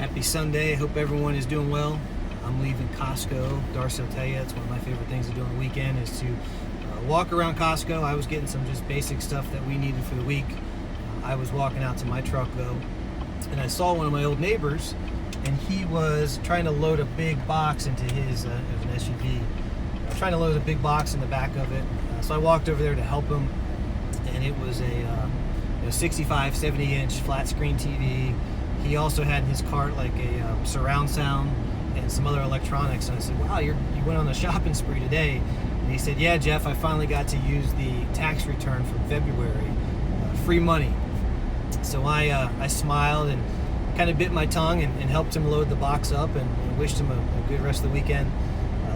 Happy Sunday. I hope everyone is doing well. I'm leaving Costco. Darcy will tell you it's one of my favorite things to do on the weekend is to walk around Costco. I was getting some just basic stuff that we needed for the week. I was walking out to my truck though, and I saw one of my old neighbors, and he was trying to load a big box into his, it was an SUV, trying to load a big box in the back of it. So I walked over there to help him, and it was a 65, 70 inch flat screen TV. He also had in his cart like a surround sound and some other electronics. And I said, wow, you went on a shopping spree today. And he said, yeah, Jeff, I finally got to use the tax return from February, free money. So I smiled and kind of bit my tongue and helped him load the box up and wished him a good rest of the weekend.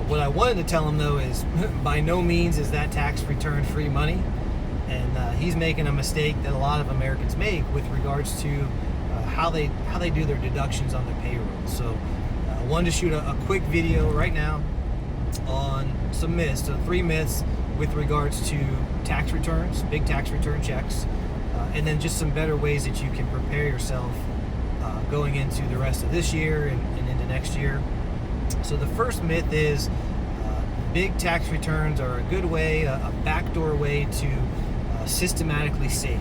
What I wanted to tell him though is by no means is that tax return free money. And he's making a mistake that a lot of Americans make with regards to how they do their deductions on their payroll. So I wanted to shoot a quick video right now on some myths, so 3 myths with regards to tax returns, big tax return checks, and then just some better ways that you can prepare yourself going into the rest of this year and into next year. So the first myth is big tax returns are a good way, a backdoor way to systematically save.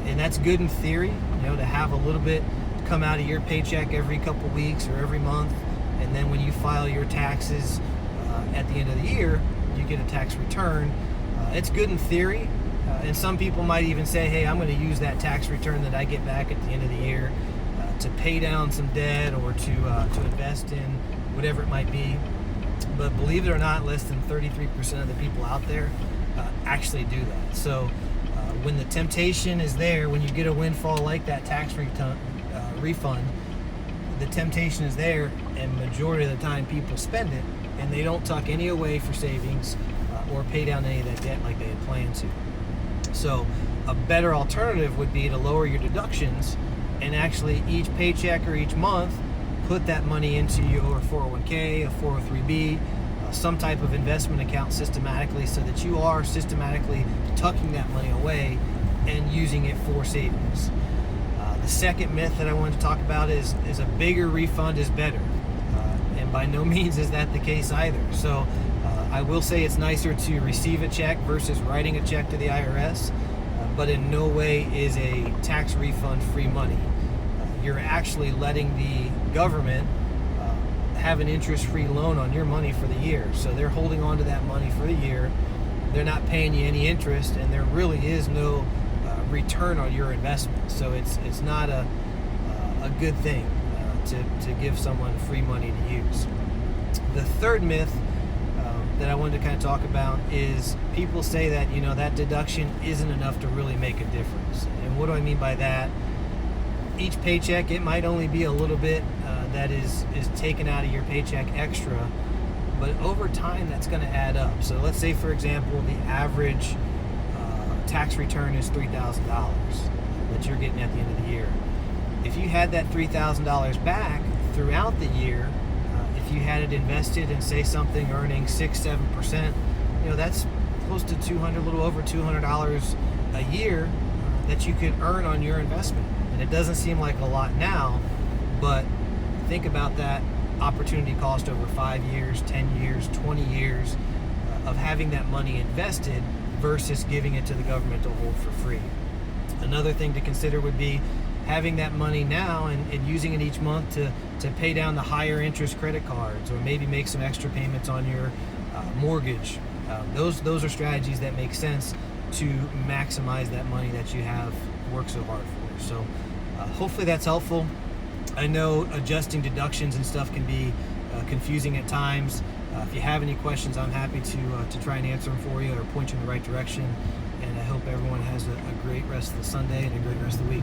And that's good in theory, to have a little bit come out of your paycheck every couple weeks or every month, and then when you file your taxes at the end of the year, you get a tax return. It's good in theory, and some people might even say, hey, I'm going to use that tax return that I get back at the end of the year to pay down some debt or to invest in whatever it might be. But believe it or not, less than 33% of the people out there actually do that. So when the temptation is there, when you get a windfall like that tax refund, the temptation is there, and majority of the time people spend it, and they don't tuck any away for savings or pay down any of that debt like they had planned to. So a better alternative would be to lower your deductions and actually each paycheck or each month put that money into your 401k, a 403b, some type of investment account systematically, so that you are systematically tucking that money away and using it for savings. The second myth that I wanted to talk about is a bigger refund is better. And by no means is that the case either. So I will say it's nicer to receive a check versus writing a check to the IRS, but in no way is a tax refund free money. You're actually letting the government have an interest-free loan on your money for the year. So they're holding on to that money for the year. They're not paying you any interest, and there really is no return on your investment. So it's not a good thing to give someone free money to use. The third myth that I wanted to kind of talk about is people say that that deduction isn't enough to really make a difference. And what do I mean by that? Each paycheck, it might only be a little bit that is taken out of your paycheck extra, but over time that's going to add up. So let's say, for example, the average tax return is $3,000 that you're getting at the end of the year. If you had that $3,000 back throughout the year, if you had it invested in, say, something earning 6-7%, that's close to $200, a little over $200 a year that you could earn on your investment. And it doesn't seem like a lot now, but think about that opportunity cost over 5 years, 10 years, 20 years of having that money invested versus giving it to the government to hold for free. Another thing to consider would be having that money now and using it each month to pay down the higher interest credit cards, or maybe make some extra payments on your mortgage. Those are strategies that make sense to maximize that money that you have worked so hard for. So hopefully that's helpful. I know adjusting deductions and stuff can be confusing at times. If you have any questions, I'm happy to try and answer them for you or point you in the right direction. And I hope everyone has a great rest of the Sunday and a great rest of the week.